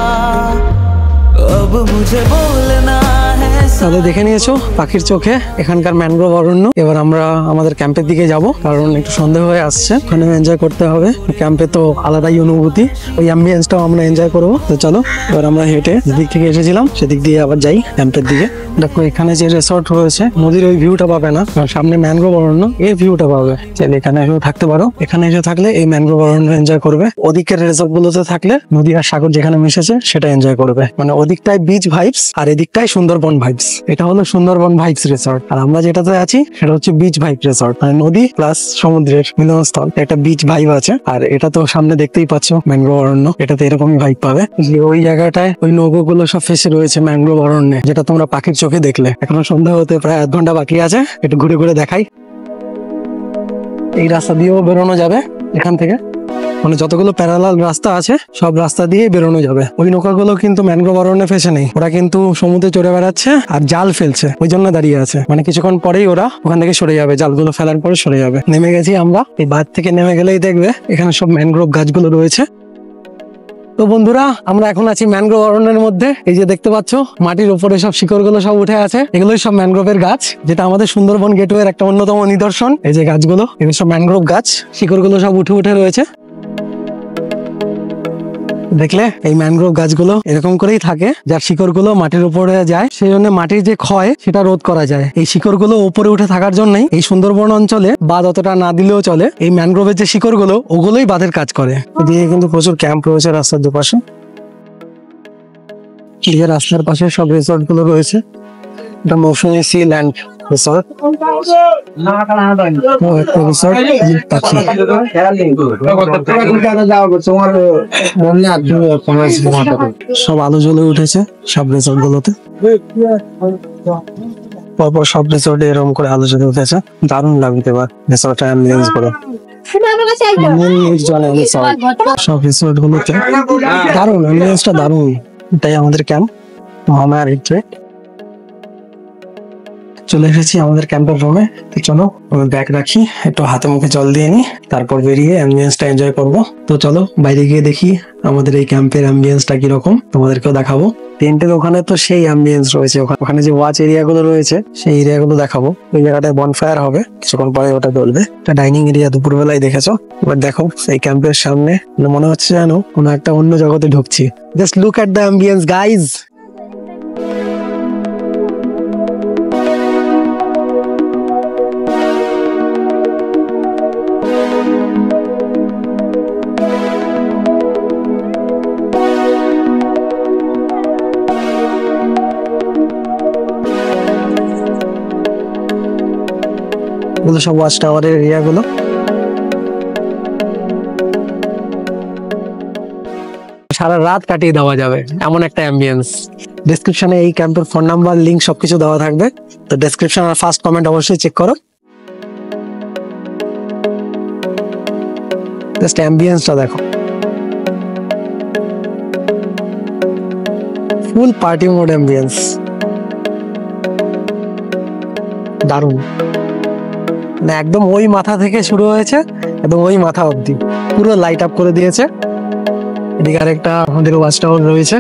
अब मुझे बोलना है তাহলে দেখে নিয়েছো পাখির চোখে এখানকার ম্যানগ্রোভ অরণ্য। এবার আমরা আমাদের ক্যাম্পের দিকে যাব, কারণ একটু সন্দেহ হয়ে আসছে, ওখানে এনজয় করতে হবে। ক্যাম্পে তো আলাদাই অনুভূতি, ওই অ্যাম্বিয়েন্সটাও আমরা এনজয় করবো। তো চলো এবার আমরা হেঁটে যেদিক থেকে এসেছিলাম সেদিক দিয়ে আবার যাই ক্যাম্পের দিকে। দেখো এখানে যে রিসর্ট রয়েছে নদীর ওই ভিউটা পাবে না, কারণ সামনে ম্যানগ্রোভ অরণ্য, এই ভিউটা পাবে। চাইলে এখানে এসেও থাকতে পারো, এখানে এসে থাকলে এই ম্যানগ্রোভ অরণ্য এনজয় করবে। ওদিকের রিসর্ট গুলোতে থাকলে নদী আর সাগর যেখানে মিশেছে সেটা এনজয় করবে। মানে ওদিকটায় বিচ ভাইবস আর এদিকটায় সুন্দরবন ভাইবস। এটা হলো সুন্দরবন ভাইবস রিসর্ট, আর আমরা যেটাতে আছি সেটা হচ্ছে বিচ ভাইব রিসর্ট, মানে নদী প্লাস সমুদ্রের মিলনস্থল, একটা বিচ ভাইব আছে। আর এটা তো সামনে দেখতেই পাচ্ছ ম্যানগ্রোভ অরণ্য, এটাতে এরকমই ভাইব পাবে। যে ওই জায়গাটায় ওই নৌকোগুলো সব ফেসে রয়েছে ম্যানগ্রোভ অরণ্যে, যেটা তোমরা পাখির চোখে দেখলে। এখনো সন্ধ্যা হতে প্রায় 1 ঘন্টা বাকি আছে, একটু ঘুরে ঘুরে দেখাই। এই রাস্তা দিয়েও বেরোনো যাবে এখান থেকে, মানে যতগুলো প্যারালাল রাস্তা আছে সব রাস্তা দিয়ে বেরোনো যাবে। ওই নৌকাগুলো কিন্তু ম্যানগ্রোভ অরণ্যে ফেসে নেই, ওরা কিন্তু সমুদ্রে চড়ে বেড়াচ্ছে আর জাল ফেলছে, ওই জন্য দাঁড়িয়ে আছে। মানে কিছুক্ষণ পরেই ওরা ওখান থেকে সরে যাবে, জালগুলো ফেলার পরে সরে যাবে। নেমে গেছি আমরা, এই বাঁধ থেকে নেমে গেলেই দেখবে এখানে সব ম্যানগ্রোভ গাছগুলো রয়েছে। তো বন্ধুরা, আমরা এখন আছি ম্যানগ্রোভ অরণ্যের মধ্যে। এই যে দেখতে পাচ্ছ মাটির উপরে সব শিকড়গুলো সব উঠে আছে, এগুলোই সব ম্যানগ্রোভের গাছ, যেটা আমাদের সুন্দরবন গেটওয়ের একটা অন্যতম নিদর্শন। এই যে গাছগুলো, এগুলো সব ম্যানগ্রোভ গাছ, শিকড়গুলো সব উঠে উঠে রয়েছে। দেখলে এই ম্যানগ্রোভ গাছগুলো এরকম করেই থাকে, যার শিকড়গুলো মাটির উপরে যায়, সেই জন্য মাটির যে ক্ষয় সেটা রোধ করা যায়। এই শিকড়গুলো উপরে উঠে থাকার জন্যই এই সুন্দরবন অঞ্চলে বাঁধ অতটা না দিলেও চলে, এই ম্যানগ্রোভের যে শিকড়গুলো ওগুলোই বাঁধের কাজ করে। এদিকে কিন্তু প্রচুর ক্যাম্প রয়েছে রাস্তার দুপাশে। এদিকে রাস্তার পাশে সব রিসোর্ট গুলো রয়েছে। এটা মৌসুমী সি ল্যান্ড রিসোর্ট। সব আলো জ্বলে উঠেছে সব রিসোর্ট গুলোতে, পরপর সব রিসোর্টে এরকম করে আলো জ্বলে উঠেছে। দারুণ লাগবে এবার রিসোর্ট অ্যাম্বিয়েন্স গুলো, সব রিসোর্ট গুলোতে দারুণ অ্যাম্বিয়েন্সটা দারুণ। এটাই আমাদের ক্যাম্প মামা রিট্রিট। চলে এসেছি আমাদের ক্যাম্পের রুমে। তো চলো ব্যাগ রাখি, একটু হাতে মুখে জল দিয়ে নি, তারপর বেরিয়ে অ্যাম্বিয়েন্সটা এনজয় করব। তো চলো বাইরে গিয়ে দেখি আমাদের এই ক্যাম্পের অ্যাম্বিয়েন্সটা কিরকম, তোমাদেরকেও দেখাবো। টেন্টের ওখানে তো সেই অ্যাম্বিয়েন্স রয়েছে, ওখানে যে ওয়াচ এরিয়া গুলো রয়েছে সেই এরিয়া গুলো দেখাবো। ওই জায়গাটায় বনফায়ার হবে, কিছুক্ষণ পরে ওটা জ্বলবে। একটা ডাইনিং এরিয়া দুপুরবেলায় দেখেছো। এবার দেখো এই ক্যাম্পের সামনে মনে হচ্ছে যেন কোনো একটা অন্য জগতে ঢুকছি। Just look at the ambience guys. এগুলো সব ওয়াচ টাওয়ারের এরিয়া গুলো। সারা রাত কাটিয়ে দেওয়া যাবে এমন একটা অ্যাম্বিয়েন্স। ডেসক্রিপশনে এই ক্যাম্পের ফোন নাম্বার, লিংক সবকিছু দেওয়া থাকবে। তো ডেসক্রিপশন আর ফার্স্ট কমেন্ট অবশ্যই চেক করো। জাস্ট অ্যাম্বিয়েন্সটা দেখো, ফুল পার্টি মোড অ্যাম্বিয়েন্স, দারুণ। মানে একদম ওই মাথা থেকে শুরু হয়েছে এবং ওই মাথা অবধি পুরো লাইট আপ করে দিয়েছে। এদিকে আরেকটা আমাদের ওয়াচ টাওয়ার রয়েছে।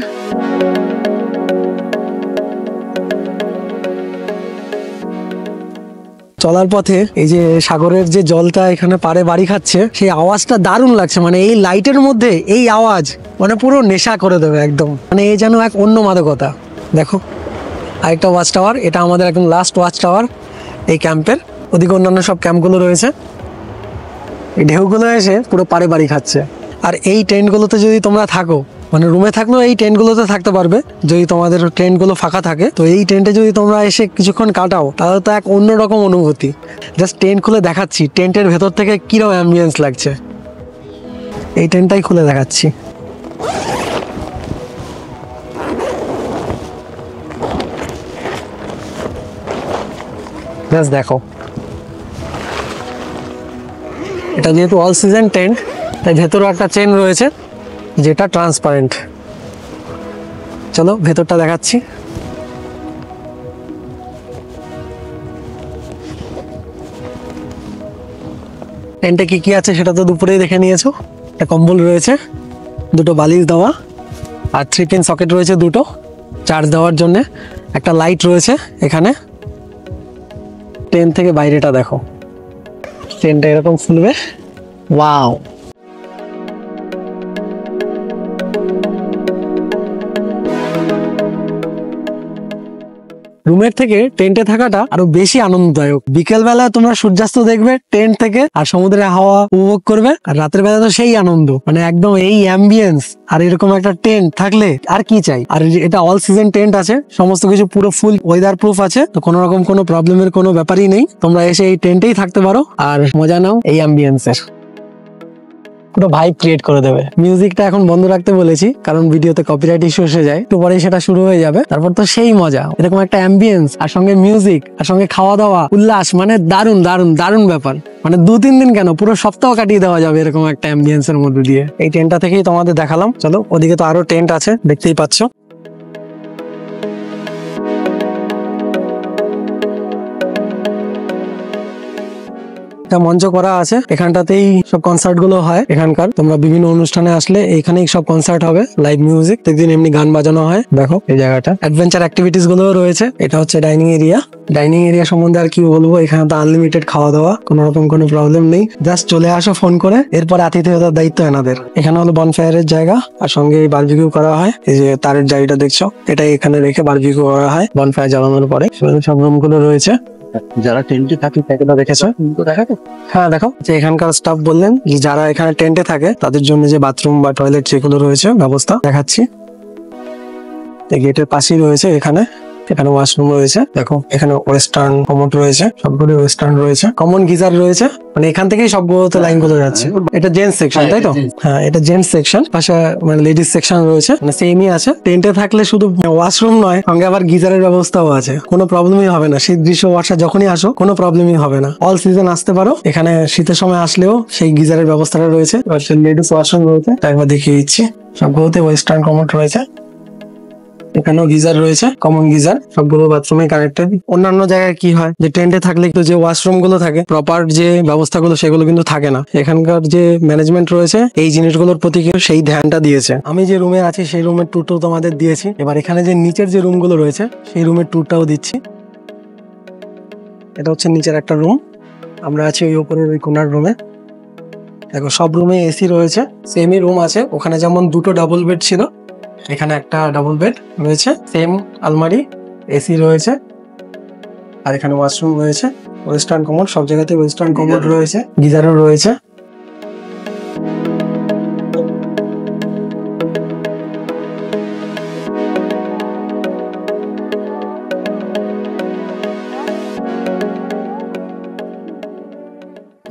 চলার পথে এই যে সাগরের যে জলটা এখানে পাড়ে বাড়ি খাচ্ছে, সেই আওয়াজটা দারুণ লাগছে। মানে এই লাইটের মধ্যে এই আওয়াজ মানে পুরো নেশা করে দেবে একদম। মানে এই যেন এক অন্য মাদকতা। দেখো আরেকটা ওয়াচ টাওয়ার, এটা আমাদের একদম লাস্ট ওয়াচ টাওয়ার এই ক্যাম্পের। ওদিকে অন্যান্য সব ক্যাম্পগুলো রয়েছে। এই ঢেউগুলো এসে পুরো পাড়ে বাড়ি খাচ্ছে। আর এই টেন্টগুলোতে যদি তোমরা থাকো, মানে রুমে থাকলেও এই টেন্টগুলোতে থাকতে পারবে যদি তোমাদের টেন্টগুলো ফাঁকা থাকে। তো এই টেন্টে যদি তোমরা এসে কিছুক্ষণ কাটাও তাহলে তো এক অন্যরকম অনুভূতি। জাস্ট টেন্ট খুলে দেখাচ্ছি টেন্টের ভেতর থেকে কিরকম অ্যাম্বিয়েন্স লাগছে। এই টেন্টটাই খুলে দেখাচ্ছি। জাস্ট দেখো, এটা যেহেতু অল সিজন টেন্ট তাই ভেতরেও একটা চেন রয়েছে যেটা ট্রান্সপারেন্ট। চলো ভেতরটা দেখাচ্ছি। টেন্টে কি কি আছে সেটা তো দুপুরেই দেখে নিয়েছো। একটা কম্বল রয়েছে, দুটো বালিশ দেওয়া, আর 3 পিন সকেট রয়েছে দুটো চার্জ দেওয়ার জন্য। একটা লাইট রয়েছে এখানে। টেন্ট থেকে বাইরেটা দেখো, টেন্টটা এরকম খুলবে। ওয়াও, রুমের থেকে টেন্টে থাকাটা আরো বেশি আনন্দদায়ক। বিকেল বেলা তোমরা সূর্যাস্ত দেখবে টেন্ট থেকে, আর সমুদ্রের হাওয়া উপভোগ করবে। আর রাতের বেলা তো সেই আনন্দ, মানে একদম এই অ্যাম্বিয়েন্স আর এরকম একটা টেন্ট থাকলে আর কি চাই। আর এটা অল সিজন টেন্ট আছে, সমস্ত কিছু পুরো ফুল ওয়েদার প্রুফ আছে। তো কোনো রকম কোনো প্রবলেমের কোনো ব্যাপারই নেই। তোমরা এসে এই টেন্টেই থাকতে পারো আর মজা নাও এই অ্যাম্বিয়েন্সের। পুরো ভাইব ক্রিয়েট করে দেবে। মিউজিকটা এখন বন্ধ রাখতে বলেছি কারণ ভিডিওতে কপিরাইট ইস্যু এসে যায়, একটু পরেই সেটা শুরু হয়ে যাবে। তারপর তো সেই মজা, এরকম একটা অ্যাম্বিয়েন্স আর সঙ্গে মিউজিক আর সঙ্গে খাওয়া দাওয়া উল্লাস, মানে দারুণ দারুণ দারুণ ব্যাপার। মানে 2-3 দিন কেন, পুরো সপ্তাহ কাটিয়ে দেওয়া যাবে এরকম একটা অ্যাম্বিয়েন্সের মধ্যে দিয়ে। এই টেন্টটা থেকেই তোমাদের দেখালাম। চলো ওদিকে তো আরো টেন্ট আছে, দেখতেই পাচ্ছ। একটা মঞ্চ করা আছে, এখানটাতেই সব কনসার্ট গুলো হয়। এখানকার তোমরা বিভিন্ন অনুষ্ঠানে আসলে এখানেই সব কনসার্ট হবে, লাইভ মিউজিক, প্রতিদিন এমনি গান বাজানো হয়। দেখো এই জায়গাটা অ্যাডভেঞ্চার অ্যাক্টিভিটিস গুলো রয়েছে। এটা হচ্ছে ডাইনিং এরিয়া। ডাইনিং এরিয়া সম্বন্ধে আর কি বলবো, এখানে তো আনলিমিটেড খাওয়া দাওয়া, কোনো রকম কোনো প্রবলেম নেই। জাস্ট চলে আসো ফোন করে, এরপর আতিথেয়তার দায়িত্ব এনাদের। এখানে হলো বনফায়ারের জায়গা, আর সঙ্গে এই বারবিকিউ করা হয়। এই যে তারের জায়গাটা দেখছো, এটা এখানে রেখে বারবিকিউ করা হয় বনফায়ার জ্বালানোর পরে। সব রুম গুলো রয়েছে। যারা টেন্টে থাকে তাদেরটা দেখেছো? হ্যাঁ দেখো, যে এখানকার স্টাফ বললেন যে যারা এখানে টেন্টে থাকে তাদের জন্য যে বাথরুম বা টয়লেট যেগুলো রয়েছে ব্যবস্থা দেখাচ্ছি। গেটের পাশেই রয়েছে এখানে ওয়াশরুম রয়েছে। দেখো এখানে ওয়েস্টার্ন কমোড রয়েছে, সবগুলো ওয়েস্টার্ন রয়েছে। কমন গিজার রয়েছে, মানে এখান থেকেই সবগুলোতে লাইন গুলো যাচ্ছে। এটা জেন্টস সেকশন, তাই তো? হ্যাঁ, এটা জেন্টস সেকশন। পাশে মানে লেডিস সেকশন রয়েছে, মানে সেমই আছে। টেন্টে থাকলে শুধু ওয়াশরুম নয়, সঙ্গে আবার গিজারের ব্যবস্থাও আছে। কোনো প্রবলেমই হবে না। শীত গ্রীষ্ম বর্ষা যখনই আসো কোনো প্রবলেমই হবে না। অল সিজন আসতে পারো। এখানে শীতের সময় আসলেও সেই গিজারের ব্যবস্থাটা রয়েছে। লেডিস ওয়াশরুম রয়েছে, তাই একবার দেখিয়ে দিচ্ছি। সবগুলোতে ওয়েস্টার্ন কমোড রয়েছে। এখানেও গিজার রয়েছে, কমন গিজার, সবগুলো বাথরুমে কানেক্টেড। অন্যান্য জায়গায় কি হয় যে টেন্টে থাকলে কিন্তু যে ওয়াশরুম গুলো থাকে, প্রপার যে ব্যবস্থাগুলো সেগুলো কিন্তু থাকে না। এখানকার যে ম্যানেজমেন্ট রয়েছে এই জিনিসগুলোর প্রতি কিন্তু সেই ধ্যানটা দিয়েছে। আমি যে রুমে আছি সেই রুমের ট্যুরটাও তোমাদের দিয়েছি। এবার এখানে যে নিচের যে রুমগুলো রয়েছে সেই রুমের ট্যুরটাও দিচ্ছি। এটা হচ্ছে নিচের একটা রুম, আমরা আছি ওই উপরের ওই কোনার রুমে। দেখো সব রুমে এসি রয়েছে, সেমই রুম আছে। ওখানে যেমন দুটো ডাবল বেড ছিল, এখানে একটা ডাবল বেড রয়েছে, সেম আলমারি, এসি রয়েছে, আর এখানে ওয়াশরুম রয়েছে, ওয়েস্টার্ন কমোড, সব জায়গাতে ওয়েস্টার্ন কমোড রয়েছে, গিজারও রয়েছে।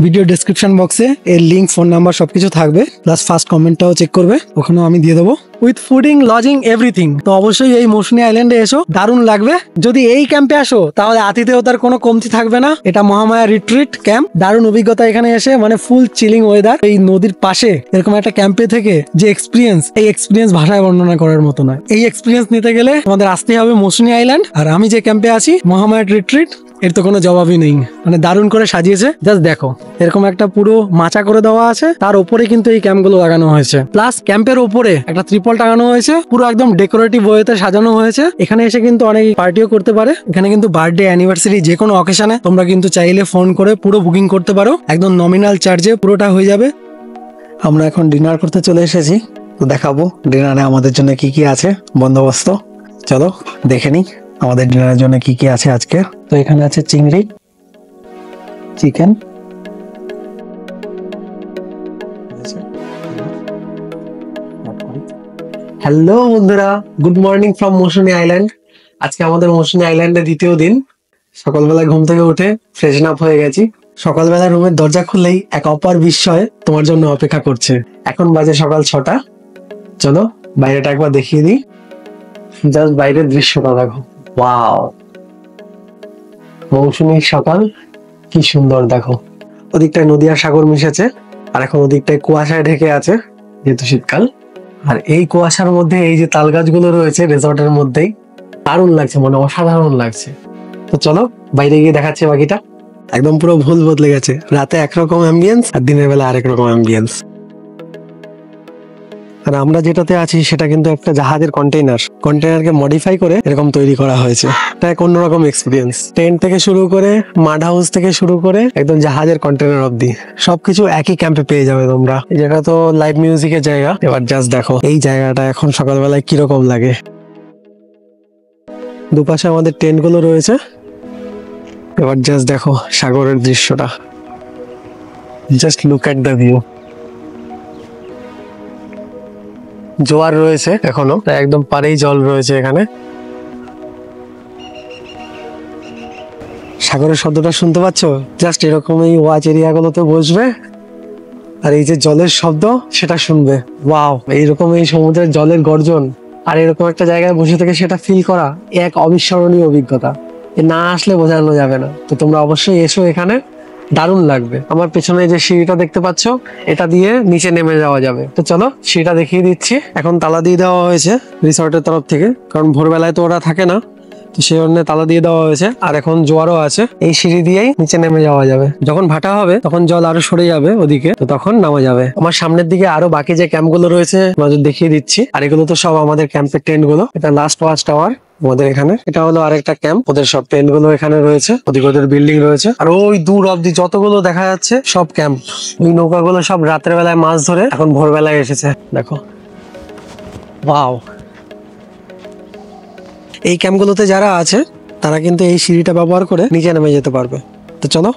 ভিডিও ডেসক্রিপশন বক্সে এর লিঙ্ক, ফোন নাম্বার সবকিছু থাকবে, প্লাস ফার্স্ট কমেন্টটাও চেক করবে, ওখানেও আমি দিয়ে দেবো, উইথ ফুডিং, লজিং, এভরিথিং। তো অবশ্যই এই মৌসুমী আইল্যান্ডে এসো, দারুণ লাগবে। যদি এই ক্যাম্পে আসো তাহলে আতিথেয়তার কোনো কমতি থাকবে না। এটা মহামায়া রিট্রিট ক্যাম্প, দারুণ অভিজ্ঞতা এখানে এসে, মানে ফুল চিলিং ওয়েদার। এই নদীর পাশে এরকম একটা ক্যাম্পে থেকে যে এক্সপিরিয়েন্স, এই এক্সপিরিয়েন্স ভাষায় বর্ণনা করার মতো নয়। এই এক্সপিরিয়েন্স নিতে গেলে আমাদের আসতে হবে মৌসুমী আইল্যান্ড। আর আমি যে ক্যাম্পে আছি, মহামায়া রিট্রিট, এর তো কোনো জবাবই নেই। মানে দারুণ করে সাজিয়েছে, জাস্ট দেখো। এরকম একটা পুরো মাচা করে দেওয়া আছে, তার উপরে কিন্তু এই ক্যাম্পগুলো লাগানো হয়েছে। প্লাস ক্যাম্পের উপরে একটা ত্রিপল টাঙানো হয়েছে, পুরো একদম ডেকোরেটিভ ওয়েতে সাজানো হয়েছে। এখানে এসে কিন্তু অনেক পার্টিও করতে পারে। এখানে কিন্তু বার্থডে, অ্যানিভার্সারি, যে কোনো অকেশনে তোমরা কিন্তু চাইলে ফোন করে পুরো বুকিং করতে পারো, একদম নমিনাল চার্জে পুরোটা হয়ে যাবে। আমরা এখন ডিনার করতে চলে এসেছি, তো দেখাবো ডিনারে আমাদের জন্য কি কি আছে বন্দোবস্ত। চলো দেখে নিই আমাদের ডিনারের জন্য কি কি আছে আজকে। তো এখানে আছে চিংড়ি, চিকেন, হ্যালো বন্ধুরা, good morning from Mousumi island. আজকে আমাদের মৌসুমী আইল্যান্ডের দ্বিতীয় দিন। সকালবেলা ঘুম থেকে উঠে ফ্রেশন আপ হয়ে গেছি। সকালবেলা রুমের দরজা খুললেই এক অপার বিস্ময় তোমার জন্য অপেক্ষা করছে। এখন বাজে সকাল 6টা। চলো বাইরেটা একবার দেখিয়ে দিই। জাস্ট বাইরের দৃশ্যটা দেখো, ওয়াও, মৌসুমী সকাল, কি সুন্দর দেখো। ওদিকটায় নদী আর সাগর মিশেছে, আর এখন ওদিকটায় কুয়াশায় ঢেকে আছে যেহেতু শীতকাল। আর এই কুয়াশার মধ্যে এই যে তাল গাছগুলো রয়েছে রিসর্টের মধ্যেই, দারুণ লাগছে, মানে অসাধারণ লাগছে। তো চলো বাইরে গিয়ে দেখাচ্ছে বাকিটা। একদম পুরো ভুল বদলে গেছে, রাতে একরকম অ্যাম্বিয়েন্স আর দিনের বেলা আরেক রকম অ্যাম্বিয়েন্স। আর আমরা যেটাতে আছি সেটা কিন্তু একটা জাহাজের কন্টেইনারকে মডিফাই করে এরকম তৈরি করা হয়েছে। এটা এক অন্যরকম এক্সপিরিয়েন্স। টেন্ট থেকে শুরু করে, মাড হাউস থেকে শুরু করে, একদম জাহাজের কন্টেইনার অব্দি সবকিছু একই ক্যাম্পে পেয়ে যাবে তোমরা। যেটা তো লাইভ মিউজিকের জায়গা। এবার জাস্ট দেখো এই জায়গাটা এখন সকালবেলায় কিরকম লাগে। দুপাশে আমাদের টেন্ট গুলো রয়েছে। এবার জাস্ট দেখো সাগরের দৃশ্যটা, just look at the view. জোয়ার রয়েছে এখনো, একদম পাড়েই জল রয়েছে এখানে। সাগরের শব্দটা শুনতে পাচ্ছ? জাস্ট এরকম এই ওয়াচ এরিয়া গুলোতে বসবে আর এই যে জলের শব্দ সেটা শুনবে। ওয়াও, এইরকম এই সমুদ্রের জলের গর্জন আর এরকম একটা জায়গায় বসে থেকে সেটা ফিল করা এক অবিস্মরণীয় অভিজ্ঞতা। না আসলে বোঝানো যাবে না। তো তোমরা অবশ্যই এসো এখানে, দারুণ লাগবে। আমার পেছনে যে সিঁড়িটা দেখতে পাচ্ছ, এটা দিয়ে নিচে নেমে যাওয়া যাবে। তো চলো সিঁড়িটা দেখিয়ে দিচ্ছি। এখন তালা দিয়ে দেওয়া হয়েছে রিসর্টের তরফ থেকে, কারণ ভোরবেলায় তো ওরা থাকে না, তো সেই জন্য তালা দিয়ে দেওয়া হয়েছে। আর এখন জোয়ারও আছে, এই সিঁড়ি দিয়েই নিচে নেমে যাওয়া যাবে। যখন ভাটা হবে তখন জল আরো সরে যাবে ওদিকে, তো তখন নামা যাবে। আমার সামনের দিকে আরো বাকি যে ক্যাম্প গুলো রয়েছে নজর দেখিয়ে দিচ্ছি। আর এগুলো তো সব আমাদের ক্যাম্পের টেন্ট গুলো। এটা লাস্ট ওয়াচ টাওয়ার আমাদের এখানে, এটা হলো আরেকটা ক্যাম্প, ওদের সব টেন্ট গুলো এখানে রয়েছে, ওদিকে ওদের বিল্ডিং রয়েছে। আর ওই দূর অব্দি যতগুলো দেখা যাচ্ছে সব ক্যাম্প। ওই নৌকাগুলো সব রাতের বেলায় মাছ ধরে এখন ভোরবেলায় এসেছে, দেখো। ওয়াও, এই ক্যাম্পগুলোতে যারা আছে তারা কিন্তু এই সিঁড়িটা ব্যবহার করে নিচে নেমে যেতে পারবে। তো চলো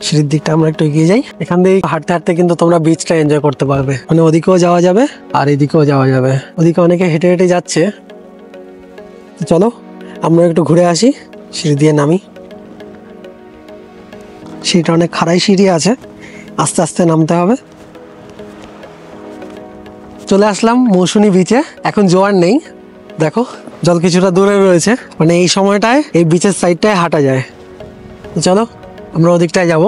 সিঁড়ির দিকটা আমরা একটু এগিয়ে যাই। এখান দিয়ে হাঁটতে হাঁটতে কিন্তু তোমরা বিচটা এনজয় করতে পারবে, মানে ওদিকেও যাওয়া যাবে আর এদিকেও যাওয়া যাবে। ওদিকে অনেকে হেঁটে হেঁটে যাচ্ছে, তো চলো আমরা একটু ঘুরে আসি, সিঁড়ি দিয়ে নামি। সিঁড়িটা অনেক খাড়াই সিঁড়ি আছে, আস্তে আস্তে নামতে হবে। চলে আসলাম মৌসুমী বিচে, এখন জোয়ার নেই, দেখো জল কিছুটা দূরে রয়েছে, মানে এই সময়টায় এই বিচের সাইডটায় হাঁটা যায়। তো চলো আমরা ওদিকটায় যাব।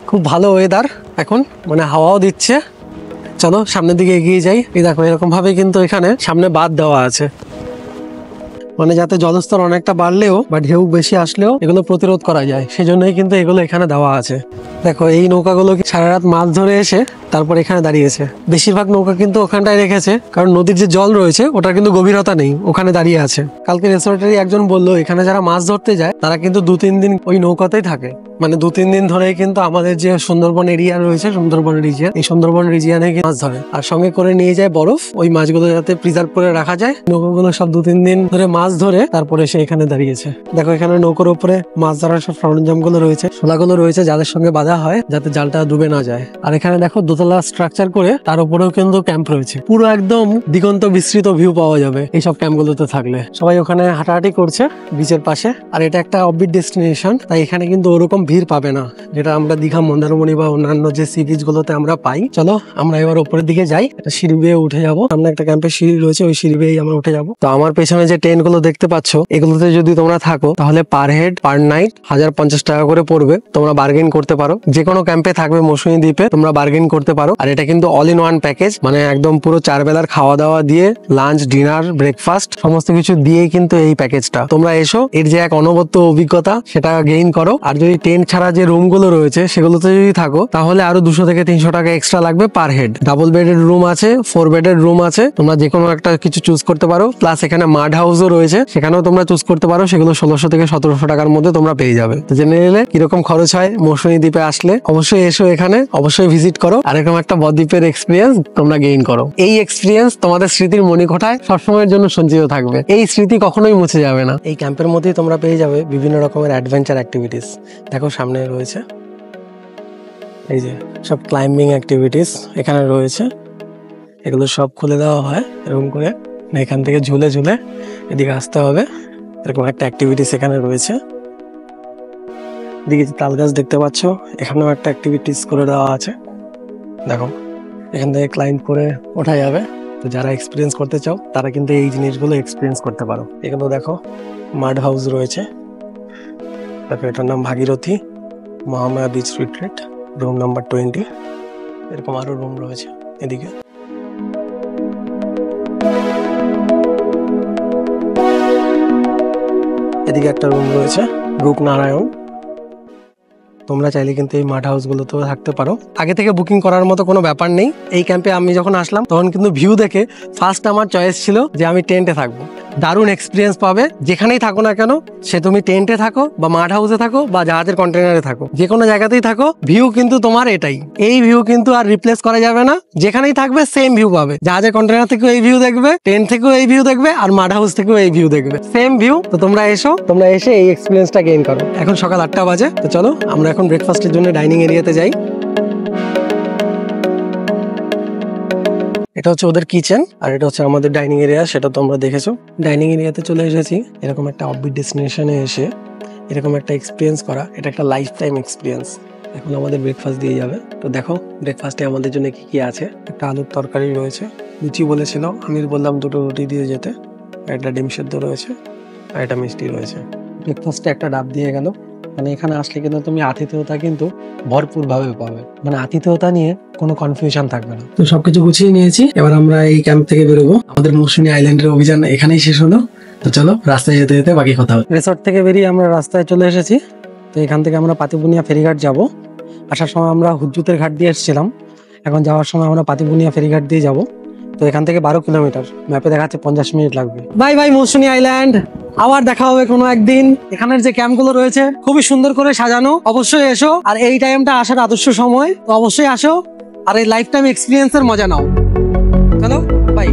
খুব ভালো ওয়েদার এখন, মানে হাওয়াও দিচ্ছে। চলো সামনের দিকে এগিয়ে যাই। এই দেখো এরকম ভাবে কিন্তু এখানে সামনে বাঁধ দেওয়া আছে, মানে যাতে জলস্তর অনেকটা বাড়লেও বা ঢেউ বেশি আসলেও এগুলো প্রতিরোধ করা যায়, সেজন্যই কিন্তু এগুলো এখানে দেওয়া আছে। দেখো এই নৌকাগুলো সারা রাত মাছ ধরে এসে তারপর এখানে দাঁড়িয়েছে। বেশিরভাগ নৌকা কিন্তু ওখানটায় রেখেছে, কারণ নদীর যে জল রয়েছে ওটার কিন্তু গভীরতা নেই, ওখানে দাঁড়িয়ে আছে। কালকে রেসর্টেরই একজন বললো এখানে যারা মাছ ধরতে যায় তারা কিন্তু 2-3 দিন ওই নৌকাতেই থাকে, মানে 2-3 দিন ধরেই কিন্তু আমাদের যে সুন্দরবন এরিয়া রয়েছে, সুন্দরবন রিজিয়ন, এই সুন্দরবন রিজিয়নে মাছ ধরে আর সঙ্গে করে নিয়ে যায় বরফ, ওই মাছগুলো যাতে প্রিজার্ভ করে রাখা যায়। নৌকাগুলো সব 2-3 দিন ধরে মাছ ধরে তারপরে সে এখানে দাঁড়িয়েছে। দেখো এখানে নৌকার উপরে মাছ ধরার সব সরঞ্জাম গুলো রয়েছে, শোলাগুলো রয়েছে যাদের সঙ্গে বাঁধা হয় যাতে জালটা ডুবে না যায়। আর এখানে দেখো দোতলা স্ট্রাকচার করে তার উপরেও কিন্তু ক্যাম্প রয়েছে, পুরো একদম দিগন্ত বিস্তৃত ভিউ পাওয়া যাবে এইসব ক্যাম্পগুলোতে থাকলে। সবাই ওখানে হাঁটাহাঁটি করছে বিচের পাশে, আর এটা একটা অফবিট ডেস্টিনেশন, তাই এখানে কিন্তু ওরকম ভিড় পাবে না যেটা আমরা দীঘা, মন্দারমণি বা অন্যান্য যে সি বিচ গুলোতে আমরা পাই। চলো আমরা এবার উপরের দিকে যাই, একটা সিঁড়ি বেয়ে উঠে যাবো। সামনে একটা ক্যাম্পের সিঁড়ি রয়েছে, ওই সিঁড়ি বেয়ে আমরা উঠে যাবো। তো আমার পেছনে যে টেন্ট গুলো দেখতে পাচ্ছ এগুলোতে যদি তোমরা থাকো তাহলে পার হেড পার নাইট 1050 টাকা করে পড়বে। তোমরা বার্গেন করতে পারো, যে কোনো ক্যাম্পে থাকবে মৌসুমী দ্বীপে তোমরা বার্গেন করতে পারো। আর এটা কিন্তু অল ইন ওয়ান প্যাকেজ, মানে একদম পুরো 4 বেলার খাওয়া দাওয়া দিয়ে লাঞ্চ, ডিনার, ব্রেকফাস্ট সমস্ত কিছু দিয়েই কিন্তু এই প্যাকেজটা। তোমরা এসো, এর যে এক অনবদ্য অভিজ্ঞতা সেটা গেইন করো। আর যদি টেন্ট ছাড়া যে রুম গুলো রয়েছে সেগুলোতে যদি থাকো তাহলে আরো 200 থেকে 300 টাকা এক্সট্রা লাগবে পার হেড। ডাবল বেডের রুম আছে, 4 বেডের রুম আছে, তোমরা যে কোনো একটা কিছু চুজ করতে পারো। প্লাস এখানে মাড হাউসও রয়েছে, সেখানেও তোমরা চুজ করতে পারো। সেগুলো 1600 থেকে 1700 টাকার মধ্যে তোমরা পেয়ে যাবে। তো জেনে নিলে কিরকম খরচ হয় মৌসুমী দ্বীপে আসলে অবশ্যই এসো, এখানে অবশ্যই ভিজিট করো আর এরকম একটা বদ্বীপের এক্সপিরিয়েন্স তোমরা গেইন করো। এই এক্সপিরিয়েন্স তোমাদের স্মৃতির মণিকোঠায় সবসময়ের জন্য সঞ্চিত থাকবে, এই স্মৃতি কখনোই মুছে যাবে না। এই ক্যাম্পের মধ্যেই তোমরা পেয়ে যাবে বিভিন্ন রকমের অ্যাডভেঞ্চার অ্যাক্টিভিটিস। দেখো সামনে রয়েছে এই যে সব ক্লাইম্বিং অ্যাক্টিভিটিস এখানে রয়েছে, এগুলো সব খুলে দেওয়া হয় এরকম করে, এখান থেকে ঝুলে ঝুলে এদিকে আসতে হবে, এরকম একটা অ্যাক্টিভিটিস এখানে রয়েছে। এদিকে তাল গাছ দেখতে পাচ্ছ, এখানেও একটা অ্যাক্টিভিটিস করে দেওয়া আছে। দেখো এখান থেকে ক্লাইম্ব করে ওঠা যাবে। তো যারা এক্সপিরিয়েন্স করতে চাও তারা কিন্তু এই জিনিসগুলো এক্সপিরিয়েন্স করতে পারো। এখানে দেখো মাড হাউস রয়েছে, দেখো এটার নাম Bhagirathi Mahamaya beach retreat, room number 20। এরকম আরো রুম রয়েছে এদিকে। এদিকে একটা রুম রয়েছে রূপনারায়ণ। তোমরা চাইলে কিন্তু এই মাড হাউস গুলোতেও থাকতে পারো, আগে থেকে বুকিং করার মতো কোনো ব্যাপার নেই। এই ক্যাম্পে আমি যখন আসলাম তখন কিন্তু ভিউ দেখে ফার্স্ট আমার চয়েস ছিল যে আমি টেন্টে থাকবো। দারুণ এক্সপিরিয়েন্স পাবে যেখানেই থাকো না কেন, সে তুমি টেন্টে থাকো বা মাড হাউসে থাকো বা জাহাজের কন্টেনারে থাকো, যে কোনো জায়গাতেই থাকো, ভিউ কিন্তু তোমার এটাই। এই ভিউ কিন্তু আর রিপ্লেস করা যাবে না, যেখানেই থাকবে সেম ভিউ পাবে। জাহাজের কন্টেনার থেকেও এই ভিউ দেখবে, টেন্ট থেকেও এই ভিউ দেখবে, আর মাড হাউস থেকেও এই ভিউ দেখবে, সেম ভিউ। তো তোমরা এসো, তোমরা এসে এই এক্সপিরিয়েন্সটা গেইন করো। এখন সকাল 8টা বাজে, তো চলো আমরা এখন ব্রেকফাস্টের জন্য ডাইনিং এরিয়াতে যাই। এটা হচ্ছে ওদের কিচেন আর এটা হচ্ছে আমাদের ডাইনিং এরিয়া, সেটা তোমরা দেখেছো। ডাইনিং এরিয়াতে চলে এসেছি। এরকম একটা অফবিট ডেস্টিনেশনে এসে এরকম একটা এক্সপিরিয়েন্স করা, এটা একটা লাইফ টাইম এক্সপিরিয়েন্স। এখন আমাদের ব্রেকফাস্ট দিয়ে যাবে। তো দেখো ব্রেকফাস্টে আমাদের জন্য কি কি আছে। একটা আলুর তরকারি রয়েছে, লুচি বলেছিল, আমি বললাম 2টো রুটি দিয়ে যেতে, একটা ডিম সেদ্ধ রয়েছে আর একটা মিষ্টি রয়েছে। ব্রেকফাস্টে একটা ডাব দিয়ে গেল। মানে এখানে আসলে কিন্তু তুমি আতিথেয়তা কিন্তু ভরপুর ভাবে পাবে, মানে আতিথেয়তা নিয়ে কোনো কনফিউশন থাকবে না। তো সবকিছু গুছিয়ে নিয়েছি, এবার আমরা এই ক্যাম্প থেকে বেরোবো। আমাদের মৌসুমী আইল্যান্ডের অভিযান এখানেই শেষ হলো। তো চলো রাস্তায় যেতে যেতে বাকি কথা হবে। রিসোর্ট থেকে বেরিয়ে আমরা রাস্তায় চলে এসেছি। তো এখান থেকে আমরা পাতিবুনিয়া ফেরিঘাট যাব। আসার সময় আমরা হুজ্জুতের ঘাট দিয়ে এসেছিলাম, এখন যাওয়ার সময় আমরা পাতিবুনিয়া ফেরিঘাট দিয়ে যাব। তো এখান থেকে 12 কিলোমিটার, ম্যাপে দেখাচ্ছে 50 মিনিট লাগবে। বাই বাই মৌসুমী আইল্যান্ড, আবার দেখা হবে কোনো একদিন। এখানের যে ক্যাম্পগুলো রয়েছে খুবই সুন্দর করে সাজানো, অবশ্যই এসো। আর এই টাইমটা আসার আদর্শ সময়, তো অবশ্যই আসো আর এই লাইফ টাইম এক্সপিরিয়েন্সের মজা নাও। চলো বাই।